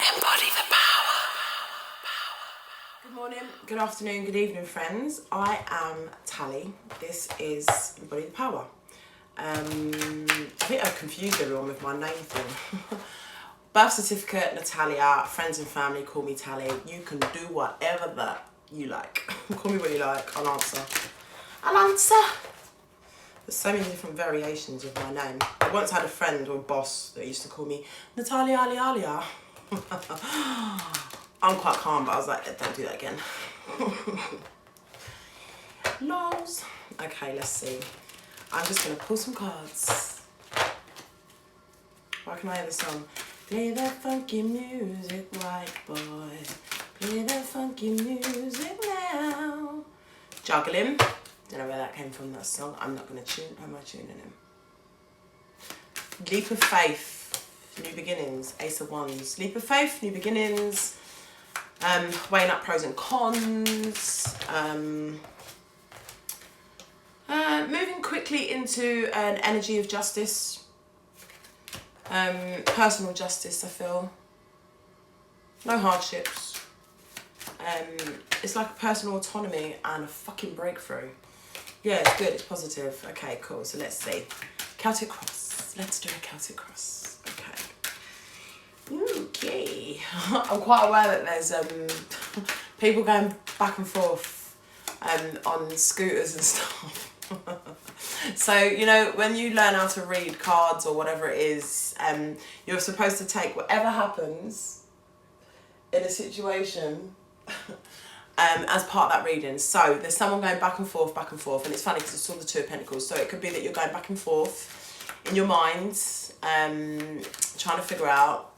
Embody the power. Good morning, good afternoon, good evening, friends. I am Tally. This is Embody the Power. I think I've confused everyone with my name thing. Birth certificate, Natalia. Friends and family call me Tally. You can do whatever that you like. Call me what you like. I'll answer. There's so many different variations of my name. I once had a friend or boss that used to call me Natalia Alia. I'm quite calm, but I was like, don't do that again. Lols. Okay, let's see. I'm just going to pull some cards. Why can I hear the song? Play that funky music, white boy. Play that funky music now. Juggling. Don't know where that came from, that song. I'm not going to tune. How am I tuning in? Leap of faith. New beginnings. Ace of Wands. Leap of faith. New beginnings. Weighing up pros and cons. Moving quickly into an energy of justice. Personal justice, I feel. No hardships. It's like a personal autonomy and a fucking breakthrough. Yeah, it's good, it's positive. Okay, cool, so let's see. Celtic cross. Let's do a Celtic cross. Okay. I'm quite aware that there's people going back and forth on scooters and stuff. So, you know, when you learn how to read cards or whatever it is, you're supposed to take whatever happens in a situation as part of that reading. So there's someone going back and forth, and it's funny because it's all the Two of Pentacles. So it could be that you're going back and forth in your mind, trying to figure out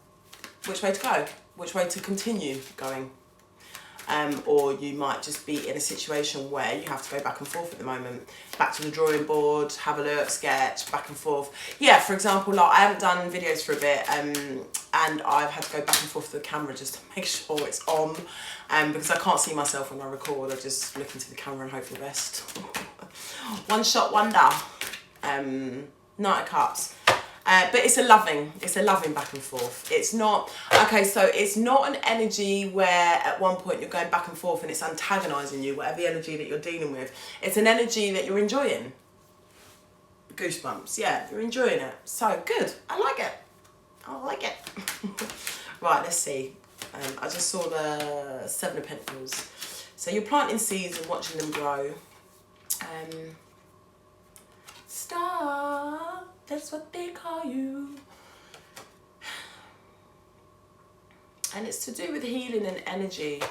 which way to go, which way to continue going. Or you might just be in a situation where you have to go back and forth at the moment. Back to the drawing board, have a look, sketch, back and forth. Yeah, for example, like I haven't done videos for a bit and I've had to go back and forth to the camera just to make sure it's on. Because I can't see myself when I record, I just look into the camera and hope for the best. One shot wonder. Knight of Cups. But it's a loving back and forth. It's not, okay, so it's not an energy where at one point you're going back and forth and it's antagonising you, whatever the energy that you're dealing with. It's an energy that you're enjoying. Goosebumps, yeah, you're enjoying it. So good, I like it. Right, let's see. I just saw the Seven of Pentacles. So you're planting seeds and watching them grow. Star, that's what they call you. And it's to do with healing and energy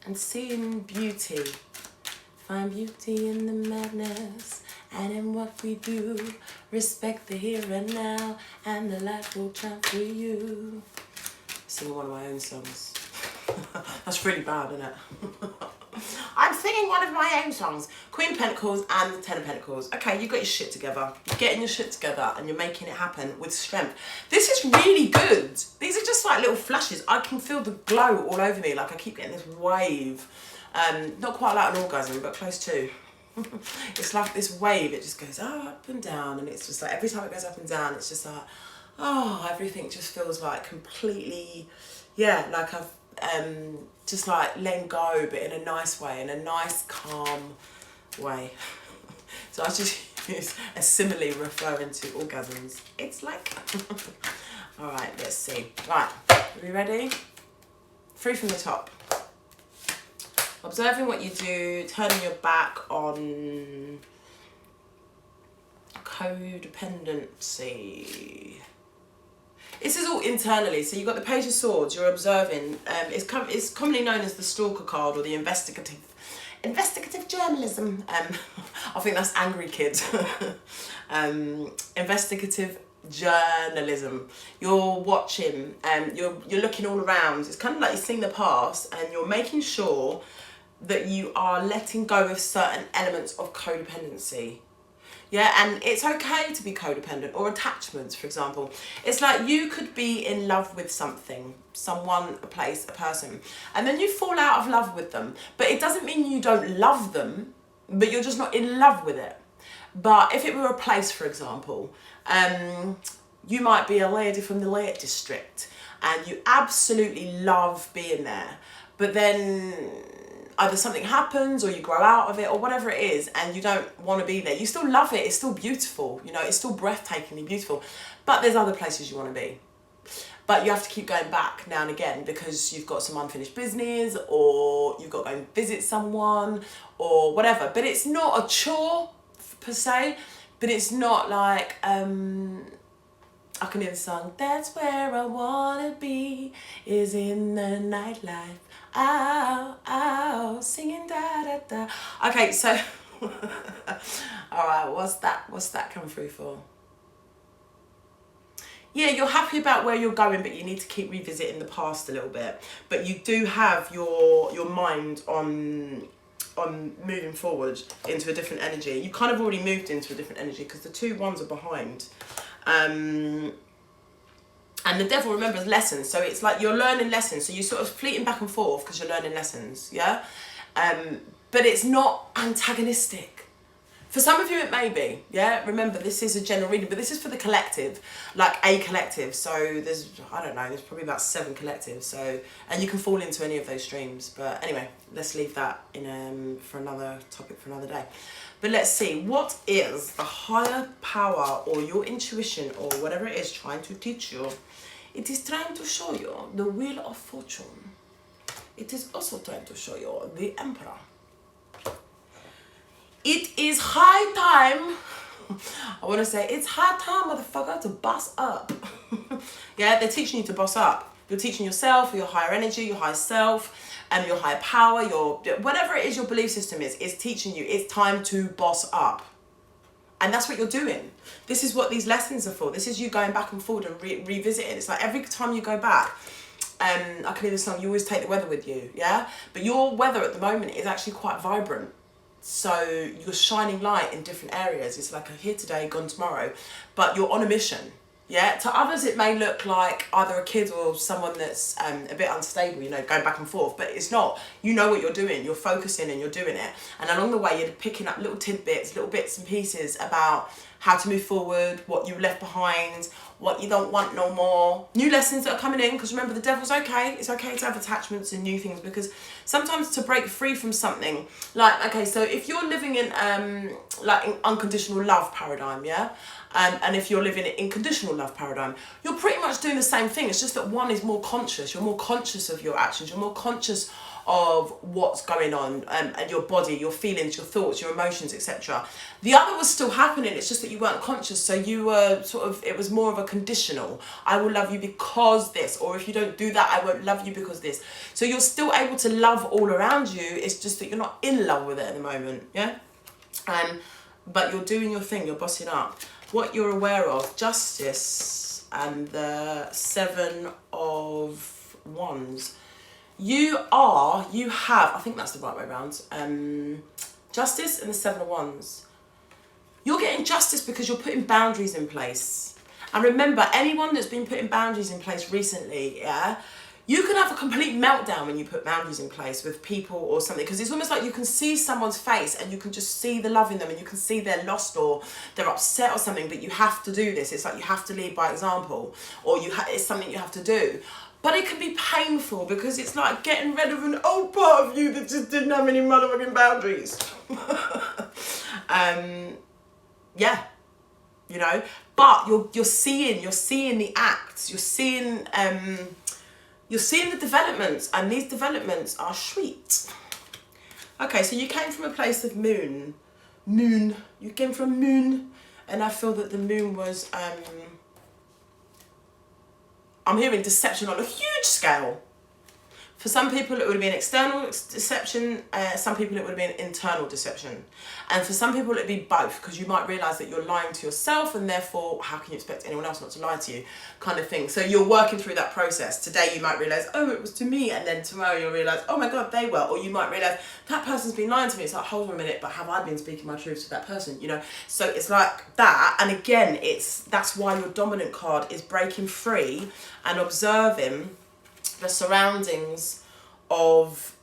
and seeing beauty. Find beauty in the madness and in what we do. Respect the here and now and the light will shine for you. Singing one of my own songs. That's really bad, isn't it? I'm singing one of my own songs. Queen of Pentacles and the Ten of Pentacles. Okay, you got your shit together. You're getting your shit together and you're making it happen with strength. This is really good. These are just like little flashes. I can feel the glow all over me. Like I keep getting this wave. Not quite like an orgasm, but close to. It's like this wave. It just goes up and down. And it's just like every time it goes up and down, it's just like, oh, everything just feels like completely, yeah, like I've just like letting go, but in a nice way, in a nice calm way. So I just use a simile referring to orgasms. It's like all right, let's see. Right, are we ready? 3 from the top. Observing what you do, turning your back on codependency. This is all internally. So you've got the Page of Swords, you're observing. It's commonly known as the Stalker card or the investigative journalism. I think that's Angry Kid. Investigative journalism. You're watching, you're looking all around. It's kind of like you're seeing the past and you're making sure that you are letting go of certain elements of codependency. Yeah, and it's okay to be codependent or attachments, for example. It's like you could be in love with something, someone, a place, a person, and then you fall out of love with them. But it doesn't mean you don't love them, but you're just not in love with it. But if it were a place, for example, You might be a lady from the Lake District and you absolutely love being there, but then either something happens or you grow out of it or whatever it is and you don't want to be there. You still love it, it's still beautiful, you know, it's still breathtakingly beautiful, but there's other places you want to be. But you have to keep going back now and again because you've got some unfinished business or you've got to go and visit someone or whatever. But it's not a chore per se, but it's not like, I can hear the song, that's where I wanna be, is in the nightlife. Ow, ow, singing da da da. Okay, so, all right, what's that come through for? Yeah, you're happy about where you're going, but you need to keep revisiting the past a little bit. But you do have your mind on moving forward into a different energy. You kind of already moved into a different energy because the 2 ones are behind. And the devil remembers lessons, so it's like you're learning lessons, so you're sort of fleeting back and forth because you're learning lessons, yeah? But it's not antagonistic. For some of you it may be, yeah? Remember, this is a general reading, but this is for the collective, like a collective. So there's, I don't know, there's probably about 7 collectives, so, and you can fall into any of those streams. But anyway, let's leave that in for another topic for another day. But let's see, what is the higher power or your intuition or whatever it is trying to teach you? It is trying to show you the Wheel of Fortune. It is also trying to show you the Emperor. It is high time, I want to say, it's high time, motherfucker, to boss up. Yeah, they're teaching you to boss up. You're teaching yourself, your higher energy, your higher self, and your higher power, your whatever it is your belief system is teaching you, it's time to boss up. And that's what you're doing. This is what these lessons are for. This is you going back and forward and revisiting. It's like every time you go back, I can hear the song, you always take the weather with you, yeah? But your weather at the moment is actually quite vibrant. So you're shining light in different areas. It's like, I'm here today, gone tomorrow, but you're on a mission. Yeah, to others it may look like either a kid or someone that's a bit unstable, you know, going back and forth, but it's not. You know what you're doing, you're focusing and you're doing it. And along the way, you're picking up little tidbits, little bits and pieces about how to move forward, what you left behind, what you don't want no more. New lessons that are coming in, because remember, the devil's okay. It's okay to have attachments and new things, because sometimes to break free from something, like, okay, so if you're living in like an unconditional love paradigm, yeah? And if you're living in conditional love paradigm, you're pretty much doing the same thing. It's just that one is more conscious. You're more conscious of your actions. You're more conscious of what's going on and your body, your feelings, your thoughts, your emotions, etc. The other was still happening. It's just that you weren't conscious. So you were sort of, it was more of a conditional. I will love you because this, or if you don't do that, I won't love you because this. So you're still able to love all around you. It's just that you're not in love with it at the moment. Yeah. But you're doing your thing. You're bossing up. What you're aware of, Justice and the 7 of Wands. You have, I think that's the right way around, Justice and the 7 of Wands. You're getting justice because you're putting boundaries in place. And remember, anyone that's been putting boundaries in place recently, yeah, you can have a complete meltdown when you put boundaries in place with people or something, because it's almost like you can see someone's face and you can just see the love in them and you can see they're lost or they're upset or something, but you have to do this. It's like you have to lead by example, or it's something you have to do. But it can be painful because it's like getting rid of an old part of you that just didn't have any motherfucking boundaries. Yeah, you know, but you're seeing the acts, you're seeing the developments, and these developments are sweet. Okay, so you came from a place of moon. You came from moon, and I feel that the moon was, I'm hearing deception on a huge scale. For some people, it would have been external deception. Some people, it would have been internal deception. And for some people, it would be both, because you might realise that you're lying to yourself, and therefore, how can you expect anyone else not to lie to you, kind of thing. So you're working through that process. Today, you might realise, oh, it was to me. And then tomorrow, you'll realise, oh my God, they were. Or you might realise, that person's been lying to me. It's like, hold on a minute, but have I been speaking my truth to that person? You know, so it's like that. And again, that's why your dominant card is breaking free and observing the surroundings of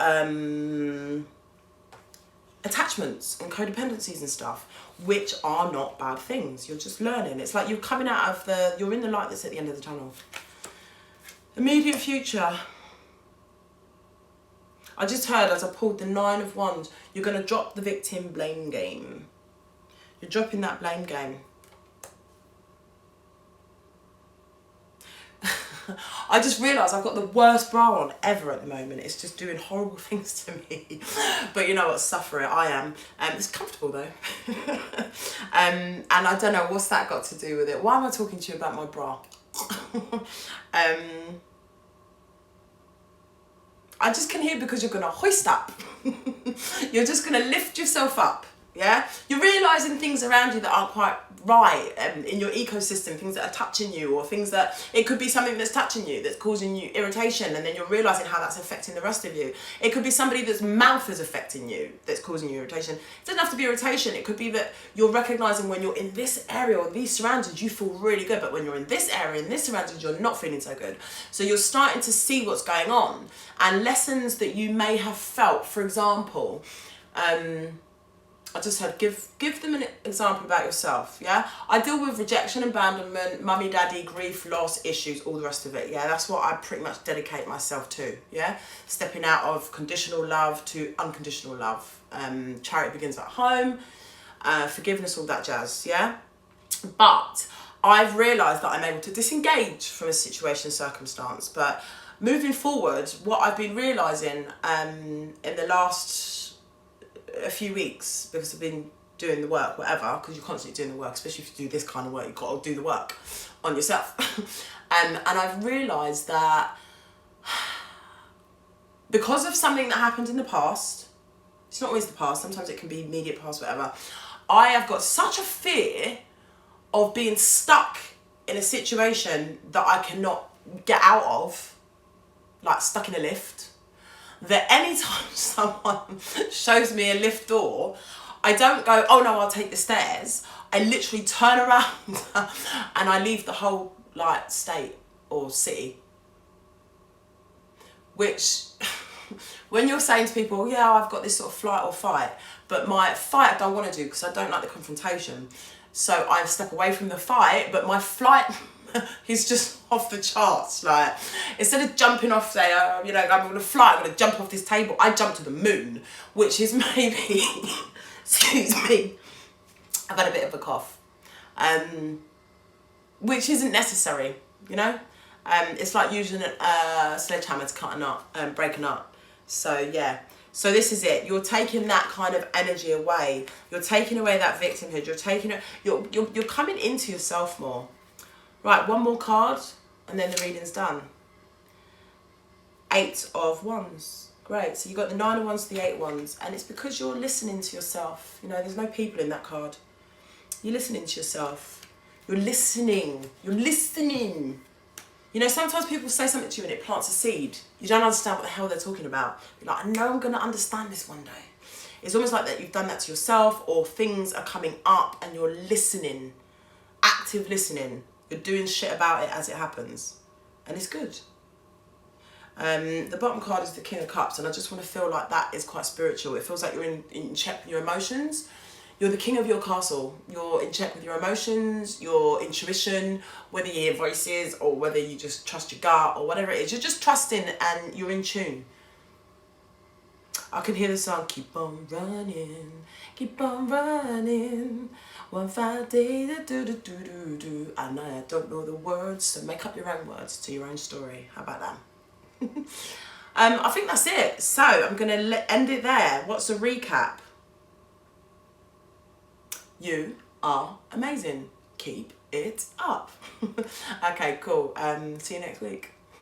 attachments and codependencies and stuff. which are not bad things. You're just learning. It's like you're coming out of you're in the light that's at the end of the tunnel. Immediate future. I just heard as I pulled the 9 of Wands, you're going to drop the victim blame game. You're dropping that blame game. I just realised I've got the worst bra on ever at the moment. It's just doing horrible things to me. But you know what, suffer it, I am. It's comfortable though. And I don't know, what's that got to do with it? Why am I talking to you about my bra? I just can hear because you're going to hoist up. You're just going to lift yourself up. Yeah, you're realising things around you that aren't quite right in your ecosystem, things that are touching you, or things that, it could be something that's touching you, that's causing you irritation, and then you're realising how that's affecting the rest of you. It could be somebody that's mouth is affecting you, that's causing you irritation. It doesn't have to be irritation, it could be that you're recognising when you're in this area or these surroundings, you feel really good, but when you're in this area, in this surroundings, you're not feeling so good. So you're starting to see what's going on, and lessons that you may have felt, for example, I just heard, give them an example about yourself, yeah? I deal with rejection, abandonment, mummy, daddy, grief, loss, issues, all the rest of it, yeah? That's what I pretty much dedicate myself to, yeah? Stepping out of conditional love to unconditional love. Charity begins at home, forgiveness, all that jazz, yeah? But I've realised that I'm able to disengage from a situation, circumstance, but moving forward, what I've been realising in the last a few weeks, because I've been doing the work, whatever, because you're constantly doing the work, especially if you do this kind of work, you've got to do the work on yourself. And I've realised that because of something that happened in the past, it's not always the past, sometimes it can be immediate past, whatever, I have got such a fear of being stuck in a situation that I cannot get out of, like stuck in a lift, that anytime someone shows me a lift door, I don't go, oh no, I'll take the stairs. I literally turn around and I leave the whole like state or city. Which, when you're saying to people, yeah, I've got this sort of flight or fight, but my fight I don't want to do because I don't like the confrontation. So I step away from the fight, but my flight is just off the charts. Like, instead of jumping off, say, you know, I'm gonna fly, I'm gonna jump off this table, I jump to the moon, which is maybe, excuse me, I've had a bit of a cough, which isn't necessary, you know. It's like using a sledgehammer to cut a nut, break a nut. So yeah, so this is it. You're taking that kind of energy away. You're taking away that victimhood. You're taking it. You're coming into yourself more. Right, one more card, and then the reading's done. 8 of Wands. Great. So you got the 9 of Wands to the 8 of Wands, and it's because you're listening to yourself. You know, there's no people in that card. You're listening to yourself. You're listening. You're listening. You know, sometimes people say something to you and it plants a seed. You don't understand what the hell they're talking about. You're like, I know I'm going to understand this one day. It's almost like that you've done that to yourself, or things are coming up and you're listening. Active listening. You're doing shit about it as it happens. And it's good. The bottom card is the King of Cups, and I just want to feel like that is quite spiritual. It feels like you're in check with your emotions. You're the king of your castle. You're in check with your emotions, your intuition, whether you hear voices or whether you just trust your gut or whatever it is. You're just trusting and you're in tune. I can hear the song, keep on running, keep on running. 1 5 day, do. And I don't know the words, so make up your own words to your own story. How about that? I think that's it. So I'm going to end it there. What's the recap? You are amazing. Keep it up. Okay, cool. See you next week.